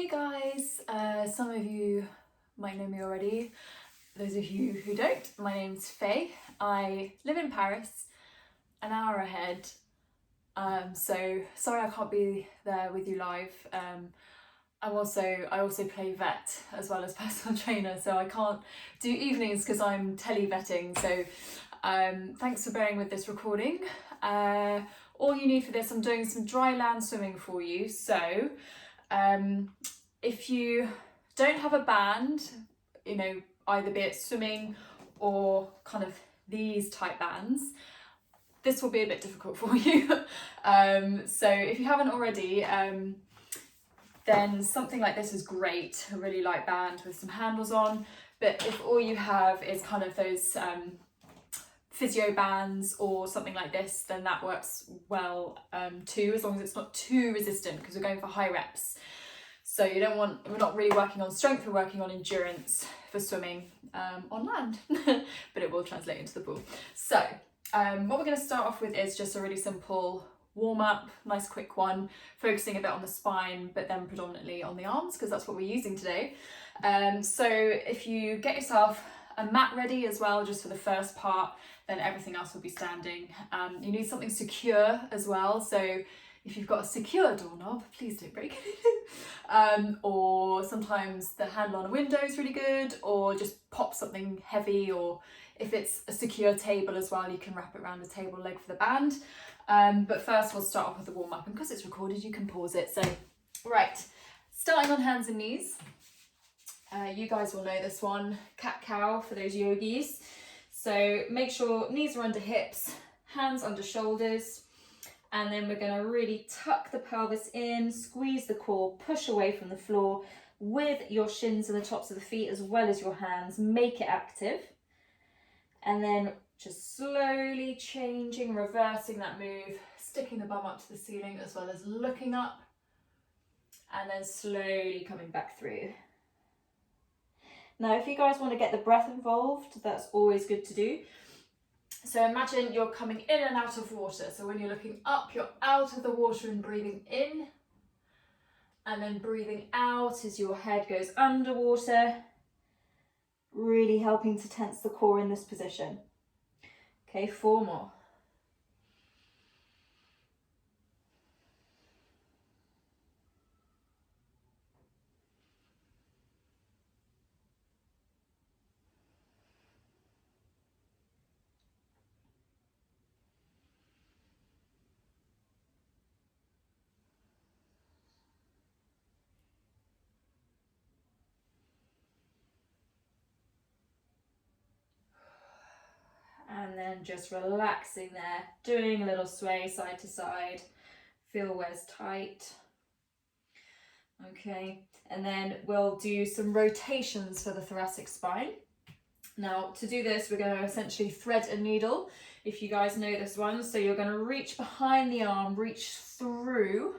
Hey guys, some of you might know me already. Those of you who don't, my name's Faye. I live in Paris, an hour ahead. So sorry I can't be there with you live. I also play vet as well as personal trainer, so I can't do evenings because I'm tele-vetting. So thanks for bearing with this recording. All you need for this, I'm doing some dry land swimming for you. So if you don't have a band, either be it swimming or kind of these type bands, this will be a bit difficult for you. So if you haven't already, then something like this is great, a really light band with some handles on. But if all you have is kind of those physio bands or something like this, then that works well too, as long as it's not too resistant, because we're going for high reps. So we're not really working on strength, we're working on endurance for swimming on land, but it will translate into the pool. So what we're going to start off with is just a really simple warm up, nice quick one, focusing a bit on the spine, but then predominantly on the arms, because that's what we're using today. So if you get yourself a mat ready as well, just for the first part, then everything else will be standing. You need something secure as well. So if you've got a secure doorknob, please don't break it. Or sometimes the handle on a window is really good, or just pop something heavy, or if it's a secure table as well, you can wrap it around the table leg for the band. But first we'll start off with the warm up, and because it's recorded, you can pause it. So, right, starting on hands and knees. You guys will know this one, cat-cow for those yogis. So make sure knees are under hips, hands under shoulders, and then we're going to really tuck the pelvis in, squeeze the core, push away from the floor with your shins and the tops of the feet as well as your hands. Make it active. And then just slowly changing, reversing that move, sticking the bum up to the ceiling as well as looking up, and then slowly coming back through. Now, if you guys want to get the breath involved, that's always good to do. So imagine you're coming in and out of water. So when you're looking up, you're out of the water and breathing in, and then breathing out as your head goes underwater, really helping to tense the core in this position. Okay, 4 more. And then just relaxing there, doing a little sway side to side. Feel where's tight. Okay, and then we'll do some rotations for the thoracic spine. Now, to do this, we're going to essentially thread a needle, if you guys know this one. So you're going to reach behind the arm, reach through.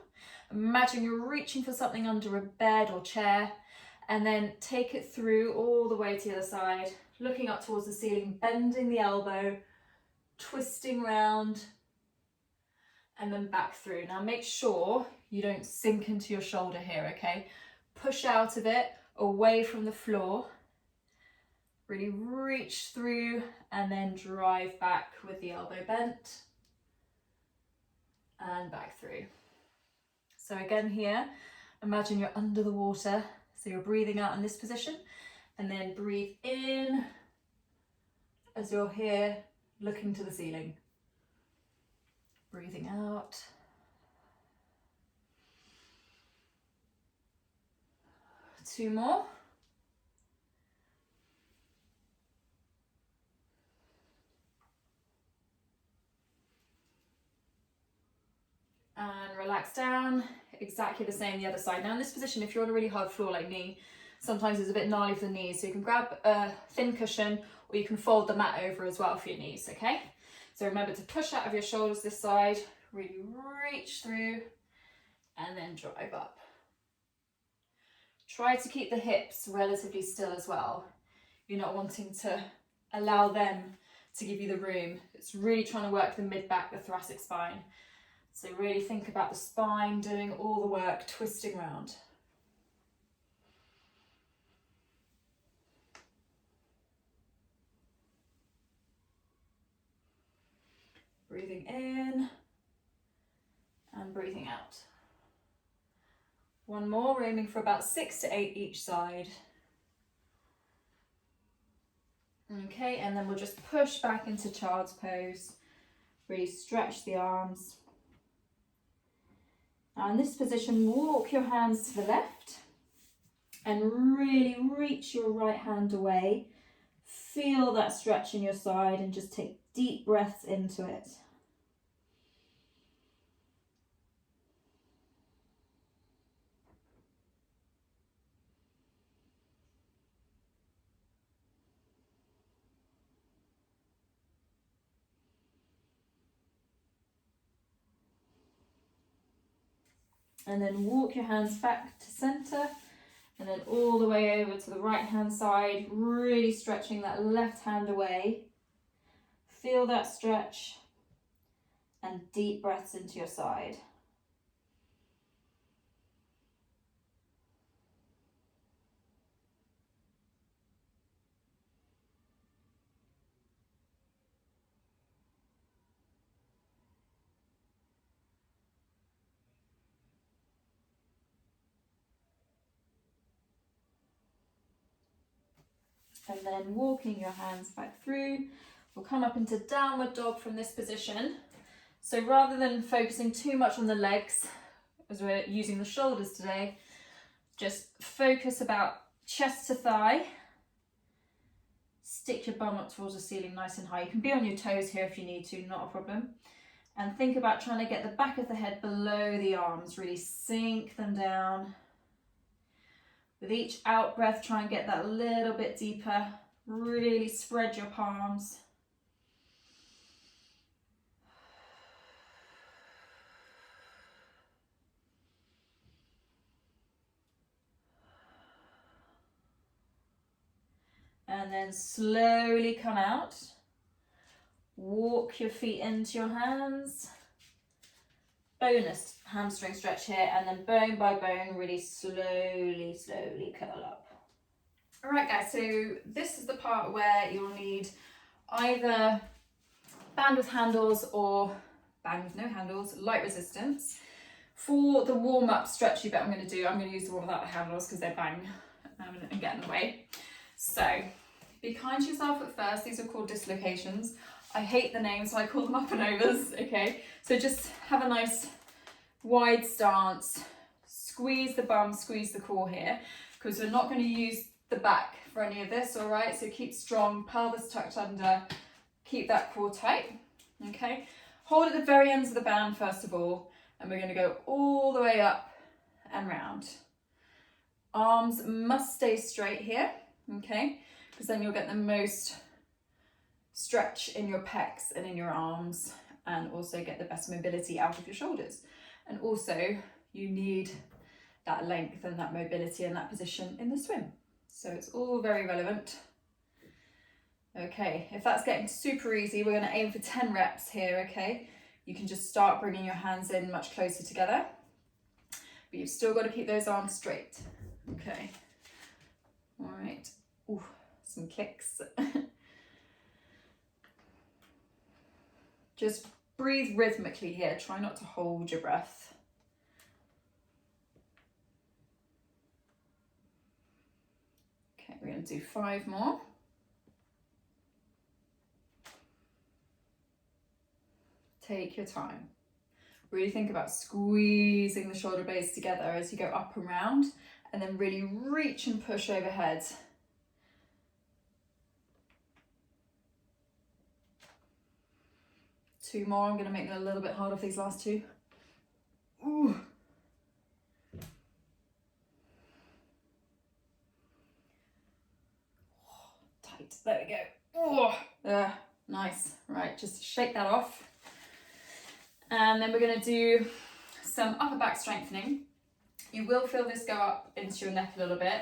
Imagine you're reaching for something under a bed or chair, and then take it through all the way to the other side, looking up towards the ceiling, bending the elbow, twisting round, and then back through. Now make sure you don't sink into your shoulder here, okay? Push out of it, away from the floor. Really reach through and then drive back with the elbow bent and back through. So again here, imagine you're under the water. So you're breathing out in this position, and then breathe in as you're here looking to the ceiling. Breathing out. Two more. And relax down. Exactly the same the other side. Now in this position, if you're on a really hard floor like me, sometimes it's a bit gnarly for the knees, so you can grab a thin cushion, or you can fold the mat over as well for your knees, okay? So remember to push out of your shoulders this side, really reach through, and then drive up. Try to keep the hips relatively still as well. You're not wanting to allow them to give you the room. It's really trying to work the mid-back, the thoracic spine. So really think about the spine doing all the work, twisting round. Breathing in and breathing out. One more, we're aiming for about 6 to 8 each side. Okay, and then we'll just push back into child's pose. Really stretch the arms. Now in this position, walk your hands to the left and really reach your right hand away. Feel that stretch in your side and just take deep breaths into it. And then walk your hands back to center and then all the way over to the right hand side, really stretching that left hand away. Feel that stretch and deep breaths into your side. And then walking your hands back through, we'll come up into downward dog from this position. So rather than focusing too much on the legs, as we're using the shoulders today, just focus about chest to thigh. Stick your bum up towards the ceiling nice and high. You can be on your toes here if you need to, not a problem. And think about trying to get the back of the head below the arms, really sink them down. With each out breath, try and get that a little bit deeper. Really spread your palms. And then slowly come out. Walk your feet into your hands. Bonus hamstring stretch here, and then bone by bone, really slowly curl up. All right guys, so this is the part where you'll need either band with handles or band with no handles, light resistance. For the warm-up stretchy bit I'm going to use the one without the handles because they bang and get in the way. So be kind to yourself at first. These are called dislocations. I hate the name, so I call them up and overs, okay? So just have a nice wide stance, squeeze the bum, squeeze the core here, because we're not going to use the back for any of this, all right? So keep strong, pelvis tucked under, keep that core tight, okay? Hold at the very ends of the band first of all, and we're going to go all the way up and round. Arms must stay straight here, okay? Because then you'll get the most stretch in your pecs and in your arms, and also get the best mobility out of your shoulders. And also you need that length and that mobility and that position in the swim. So it's all very relevant. Okay, if that's getting super easy, we're going to aim for 10 reps here, okay? You can just start bringing your hands in much closer together, but you've still got to keep those arms straight. Okay, all right. Ooh, some clicks. Just breathe rhythmically here. Try not to hold your breath. Okay, we're going to do 5 more. Take your time. Really think about squeezing the shoulder blades together as you go up and round, and then really reach and push overhead. Two more. I'm going to make it a little bit harder for these last two. Ooh. Tight. There we go. Oh, nice. Right, just shake that off. And then we're going to do some upper back strengthening. You will feel this go up into your neck a little bit.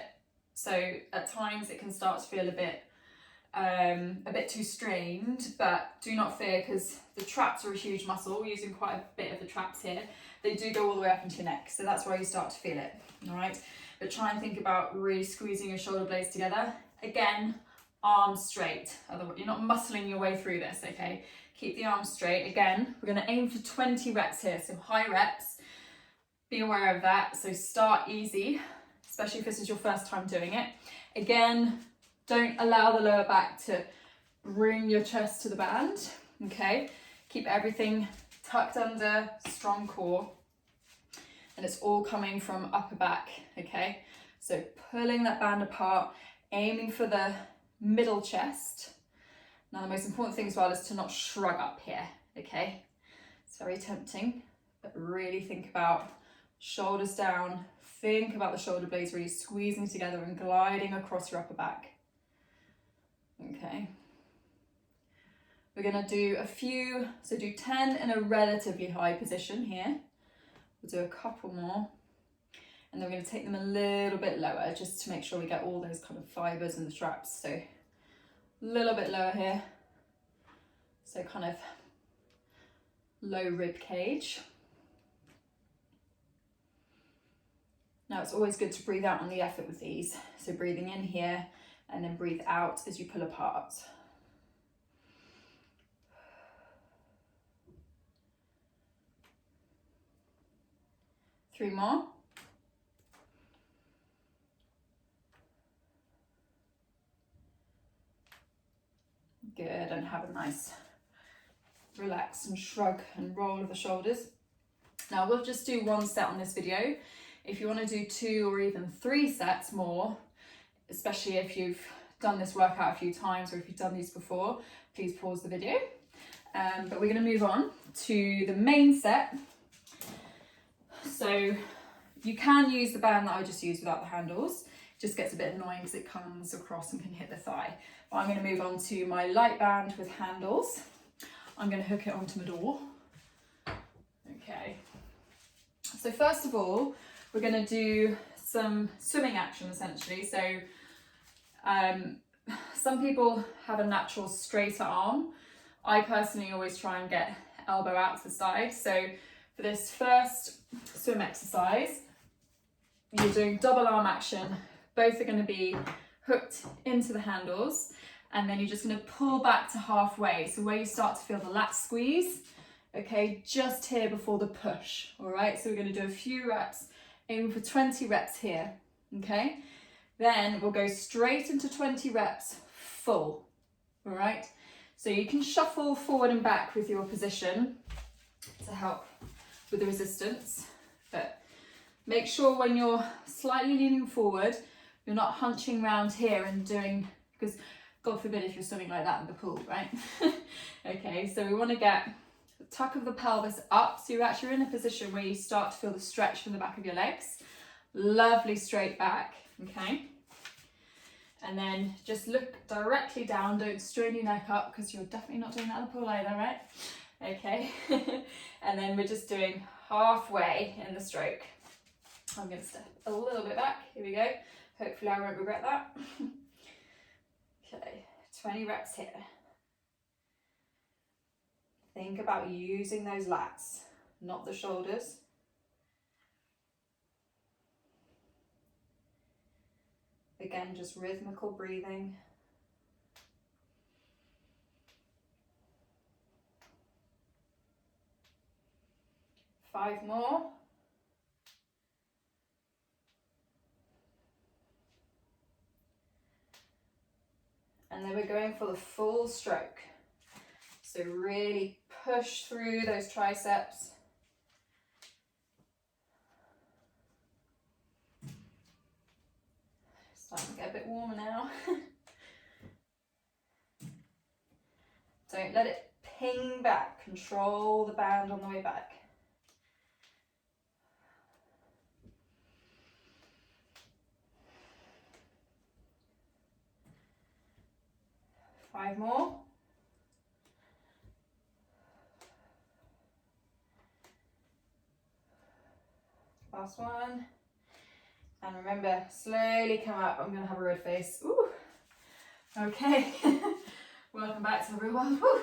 So at times it can start to feel a bit too strained, but do not fear, because the traps are a huge muscle. We're using quite a bit of the traps here. They do go all the way up into your neck, so that's where you start to feel it, all right? But try and think about really squeezing your shoulder blades together. Again, arms straight. Otherwise, you're not muscling your way through this, okay? Keep the arms straight. Again, we're going to aim for 20 reps here, so high reps. Be aware of that. So start easy, especially if this is your first time doing it. Again, don't allow the lower back to bring your chest to the band, okay? Keep everything tucked under, strong core. And it's all coming from upper back, okay? So pulling that band apart, aiming for the middle chest. Now the most important thing as well is to not shrug up here, okay? It's very tempting, but really think about shoulders down. Think about the shoulder blades really squeezing together and gliding across your upper back. Okay. We're gonna do a few, so do 10 in a relatively high position here. We'll do a couple more. And then we're gonna take them a little bit lower just to make sure we get all those kind of fibers and the straps. So a little bit lower here. So kind of low rib cage. Now it's always good to breathe out on the effort with these. So breathing in here and then breathe out as you pull apart. Three more. Good, and have a nice relax and shrug and roll of the shoulders. Now we'll just do one set on this video. If you want to do 2 or even 3 sets more, especially if you've done this workout a few times or if you've done these before, please pause the video. But we're going to move on to the main set. So you can use the band that I just used without the handles. It just gets a bit annoying because it comes across and can hit the thigh. But I'm going to move on to my light band with handles. I'm going to hook it onto my door. Okay. So first of all, we're going to do some swimming action essentially. So some people have a natural straighter arm. I personally always try and get elbow out to the side. So for this first swim exercise, you're doing double arm action. Both are going to be hooked into the handles, and then you're just going to pull back to halfway. So where you start to feel the lat squeeze, okay, just here before the push. All right, so we're going to do a few reps, aiming for 20 reps here, okay? Then we'll go straight into 20 reps full, all right? So you can shuffle forward and back with your position to help with the resistance, but make sure when you're slightly leaning forward, you're not hunching around here and doing, because God forbid if you're swimming like that in the pool, right? Okay, so we want to get the tuck of the pelvis up, so you're actually in a position where you start to feel the stretch from the back of your legs. Lovely straight back, okay? And then just look directly down, don't strain your neck up because you're definitely not doing that in the pool either, right? Okay, and then we're just doing halfway in the stroke. I'm going to step a little bit back, here we go. Hopefully I won't regret that. Okay, 20 reps here. Think about using those lats, not the shoulders. Again, just rhythmical breathing. Five more. And then we're going for the full stroke. So really push through those triceps. Starting to get a bit warmer now. Don't let it ping back. Control the band on the way back. Five more. Last one. And remember, slowly come up. I'm going to have a red face. Ooh. Okay. Welcome back to the real world. Woo.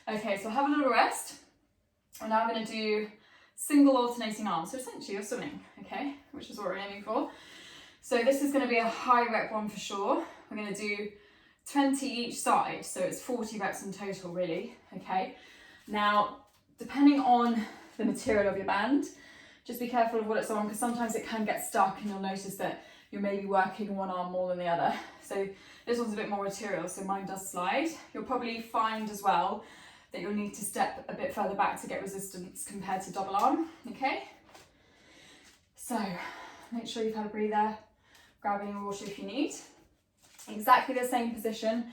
Okay, so have a little rest. We're now going to do single alternating arms. So essentially you're swimming, okay, which is what we're aiming for. So this is going to be a high rep one for sure. We're going to do 20 each side, so it's 40 reps in total really, okay? Now, depending on the material of your band, just be careful of what it's on, because sometimes it can get stuck and you'll notice that you're maybe working one arm more than the other. So this one's a bit more material, so mine does slide. You'll probably find as well that you'll need to step a bit further back to get resistance compared to double arm, okay? So make sure you've had a breather, grab any water if you need. Exactly the same position.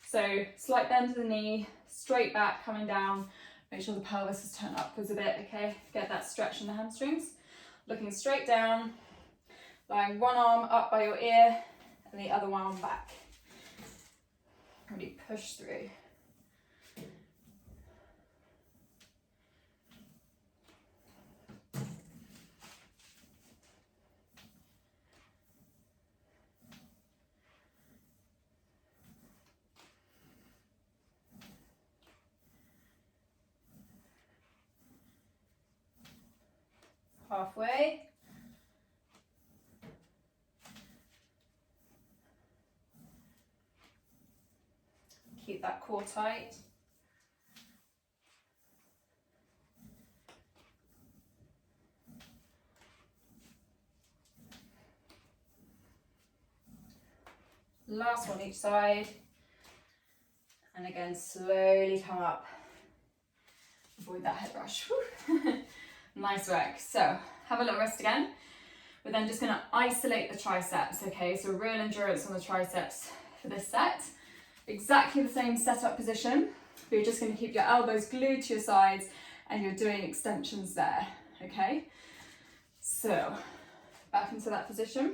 So slight bend to the knee, straight back, coming down. Make sure the pelvis is turned upwards a bit, okay? Get that stretch in the hamstrings. Looking straight down, lying one arm up by your ear and the other one back. Really push through. Halfway. Keep that core tight. Last one each side. And again, slowly come up. Avoid that head rush. Nice work. So have a little rest again. We're then just going to isolate the triceps, okay? So real endurance on the triceps for this set. Exactly the same setup position, but you're just going to keep your elbows glued to your sides and you're doing extensions there, okay? So back into that position.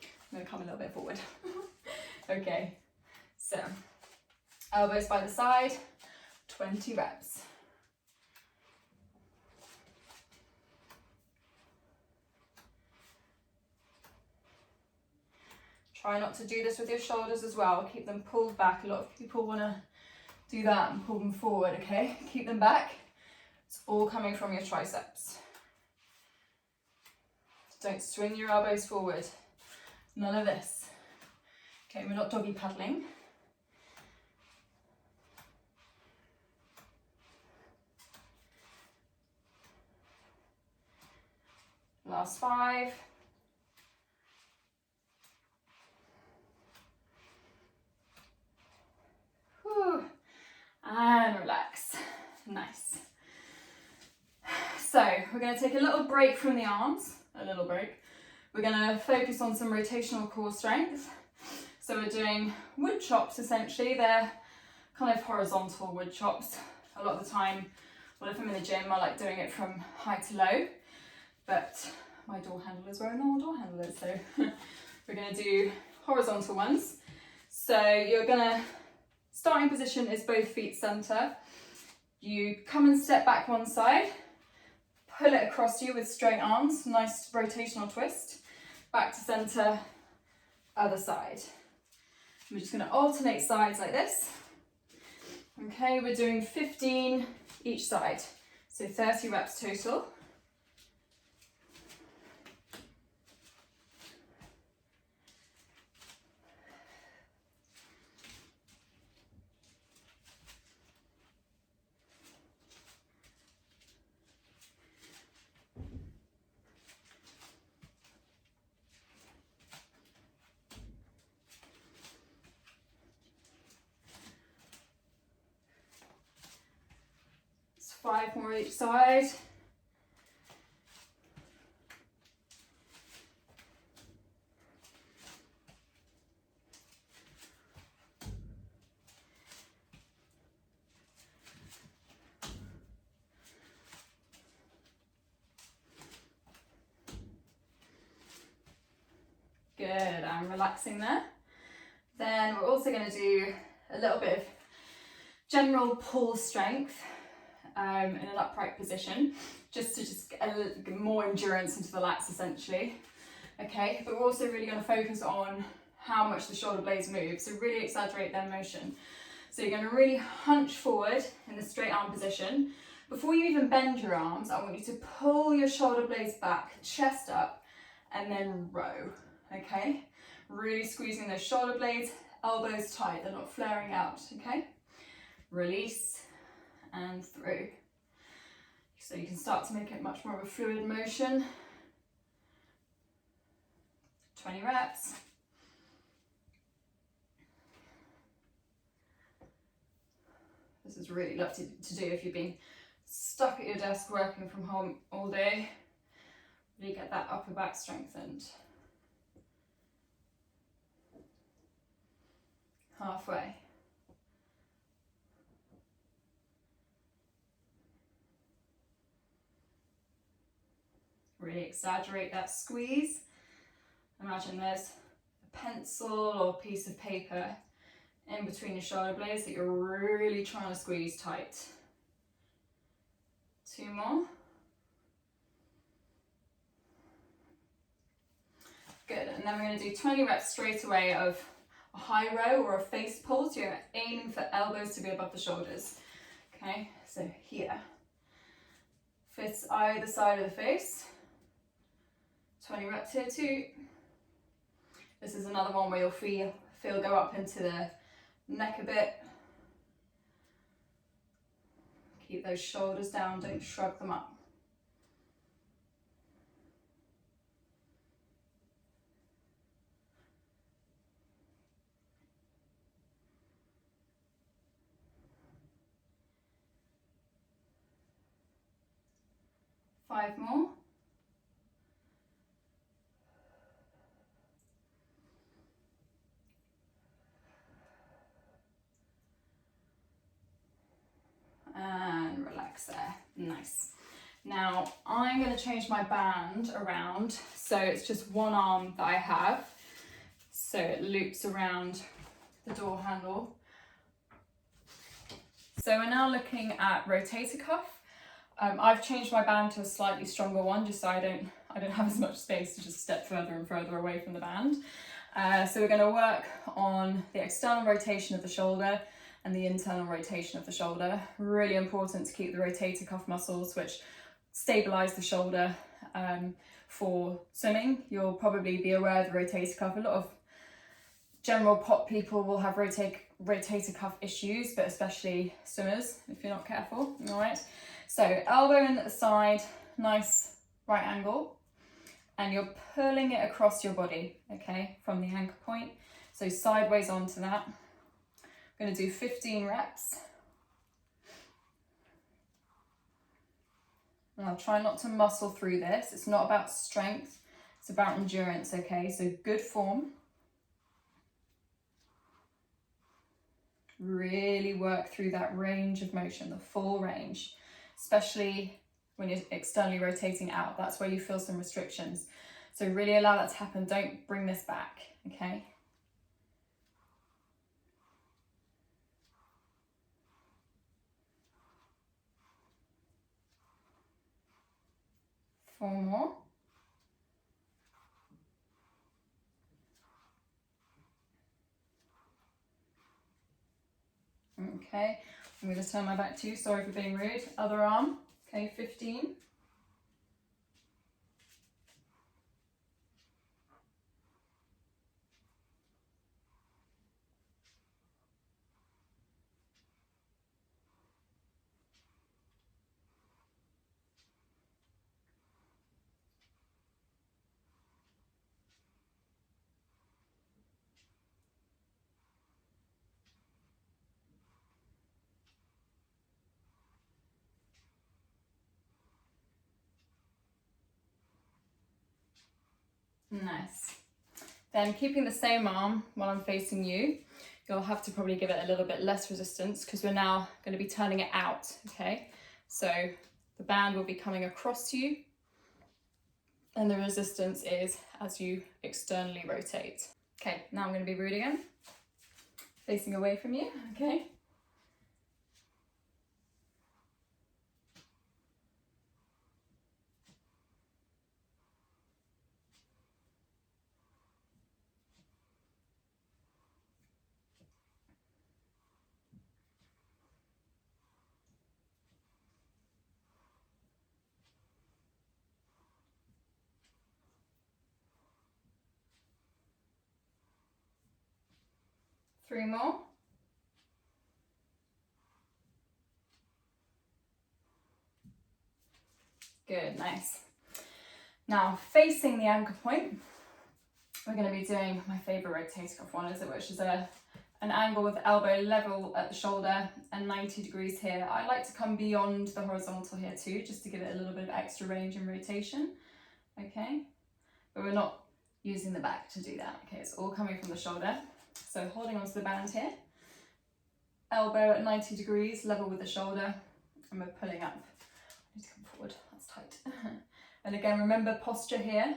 I'm going to come a little bit forward. Okay, so elbows by the side, 20 reps. Try not to do this with your shoulders as well. Keep them pulled back. A lot of people want to do that and pull them forward, okay? Keep them back. It's all coming from your triceps. Don't swing your elbows forward. None of this. Okay, we're not doggy paddling. Last 5. Whew. And relax. Nice. So we're going to take a little break from the arms, a little break. We're going to focus on some rotational core strength. So we're doing wood chops essentially. They're kind of horizontal wood chops. A lot of the time, well, if I'm in the gym, I like doing it from high to low, but my door handle is where a normal door handle is. So we're going to do horizontal ones. So you're going to, starting position is both feet center. You come and step back one side, pull it across you with straight arms, nice rotational twist, back to center, other side. We're just going to alternate sides like this. Okay, we're doing 15 each side, so 30 reps total. It's 5 more each side. Good, I'm relaxing there. Then we're also going to do a little bit of general pull strength in an upright position, just to get a little more endurance into the lats essentially. Okay, but we're also really going to focus on how much the shoulder blades move, so really exaggerate their motion. So you're going to really hunch forward in the straight arm position. Before you even bend your arms, I want you to pull your shoulder blades back, chest up, and then row. Okay, really squeezing those shoulder blades, elbows tight, they're not flaring out, okay? Release and through. So you can start to make it much more of a fluid motion. 20 reps. This is really lovely to do if you've been stuck at your desk working from home all day. Really get that upper back strengthened. Halfway. Really exaggerate that squeeze. Imagine there's a pencil or a piece of paper in between your shoulder blades that you're really trying to squeeze tight. 2 more. Good, and then we're going to do 20 reps straight away of a high row or a face pull, so you're aiming for elbows to be above the shoulders. Okay, so here. Fists either side of the face. 20 reps here too. This is another one where you'll feel go up into the neck a bit. Keep those shoulders down, don't shrug them up. Five more. And relax there. Nice. Now I'm going to change my band around, so it's just one arm that I have, so it loops around the door handle. So we're now looking at rotator cuff. I've changed my band to a slightly stronger one, just so I don't have as much space to just step further and further away from the band. So we're going to work on the external rotation of the shoulder and the internal rotation of the shoulder. Really important to keep the rotator cuff muscles, which stabilize the shoulder. For swimming, you'll probably be aware of the rotator cuff. A lot of general pop people will have rotator cuff issues, but especially swimmers if you're not careful. All right, so elbow in at the side, nice right angle, and you're pulling it across your body, okay, from the anchor point, so sideways onto that. I'm going to do 15 reps. Now try not to muscle through this. It's not about strength, it's about endurance, okay? So good form. Really work through that range of motion, the full range, especially when you're externally rotating out. That's where you feel some restrictions. So really allow that to happen. Don't bring this back, okay? Four more. Okay, I'm going to turn my back to you. Sorry for being rude. Other arm. Okay, 15. Nice. Then keeping the same arm while I'm facing you, you'll have to probably give it a little bit less resistance because we're now going to be turning it out, okay? So the band will be coming across you and the resistance is as you externally rotate. Okay, now I'm going to be rude again, facing away from you, okay? Three more. Good, nice. Now, facing the ankle point, we're going to be doing my favourite rotator cuff one, which is an angle with the elbow level at the shoulder and 90 degrees here. I like to come beyond the horizontal here too, just to give it a little bit of extra range and rotation, okay? But we're not using the back to do that, okay? It's all coming from the shoulder. So holding onto the band here, elbow at 90 degrees, level with the shoulder, and we're pulling up. I need to come forward, that's tight. And again, remember posture here.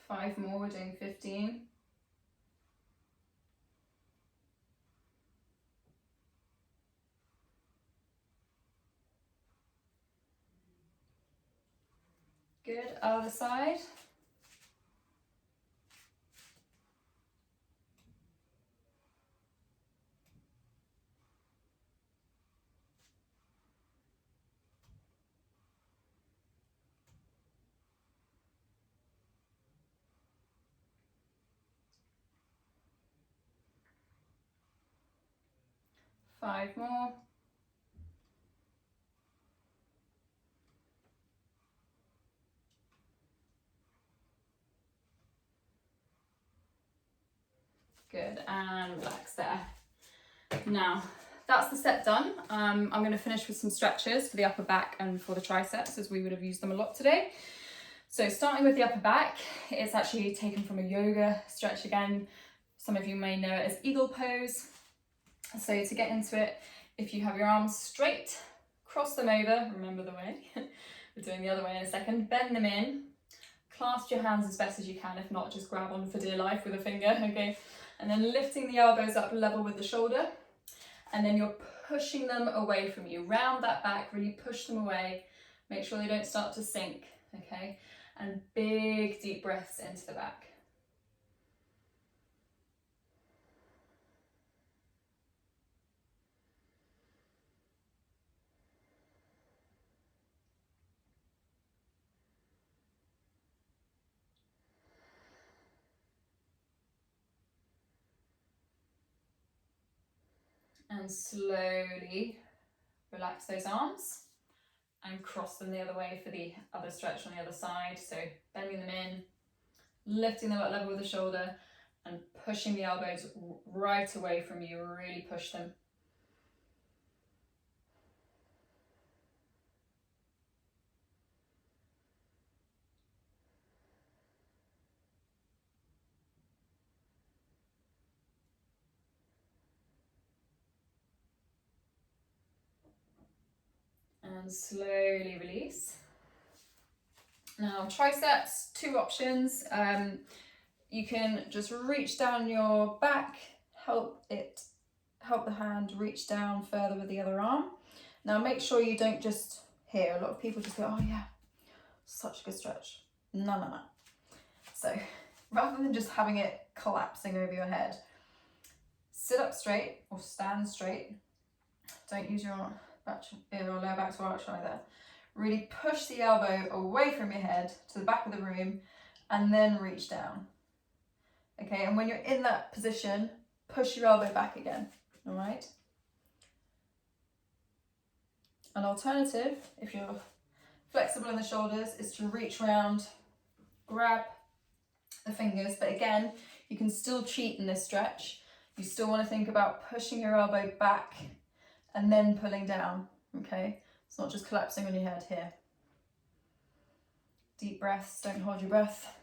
Five more, we're doing 15. Good, other side. Five more. Good, and relax there. Now, that's the set done. I'm going to finish with some stretches for the upper back and for the triceps, as we would have used them a lot today. So starting with the upper back, it's actually taken from a yoga stretch again. Some of you may know it as eagle pose. So to get into it, if you have your arms straight, cross them over, remember the way. We're doing the other way in a second. Bend them in, clasp your hands as best as you can. If not, just grab on for dear life with a finger, okay? And then lifting the elbows up level with the shoulder. And then you're pushing them away from you. Round that back, really push them away. Make sure they don't start to sink, okay? And big deep breaths into the back. And slowly relax those arms and cross them the other way for the other stretch on the other side. So bending them in, lifting them up level with the shoulder and pushing the elbows right away from you, really push them. And slowly release. Now triceps, two options. You can just reach down your back, help the hand reach down further with the other arm. Now make sure you don't just here. A lot of people just go, oh yeah, such a good stretch. No. So rather than just having it collapsing over your head, sit up straight or stand straight. Don't use your lower back to arch either. Really push the elbow away from your head to the back of the room and then reach down. Okay, and when you're in that position, push your elbow back again, all right? An alternative, if you're flexible in the shoulders, is to reach around, grab the fingers, but again, you can still cheat in this stretch. You still want to think about pushing your elbow back and then pulling down, okay? It's not just collapsing on your head here. Deep breaths, don't hold your breath.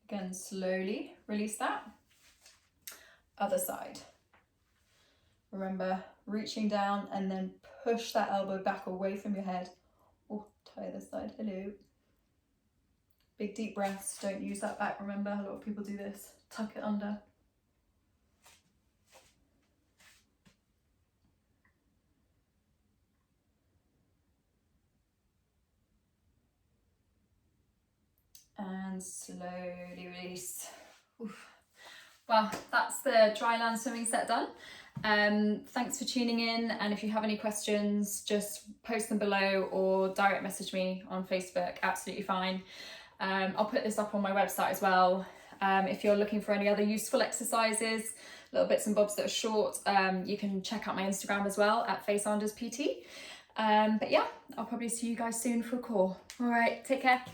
Again, slowly release that. Other side. Remember, reaching down and then push that elbow back away from your head. Oh, tie this side, hello. Big deep breaths, don't use that back, remember, a lot of people do this. Tuck it under. And slowly release. Oof. Well, that's the dry land swimming set done. Thanks for tuning in, and if you have any questions, just post them below or direct message me on Facebook, absolutely fine. I'll put this up on my website as well. If you're looking for any other useful exercises, little bits and bobs that are short, you can check out my Instagram as well at Faye Sanders PT. But yeah, I'll probably see you guys soon for a call. All right, take care.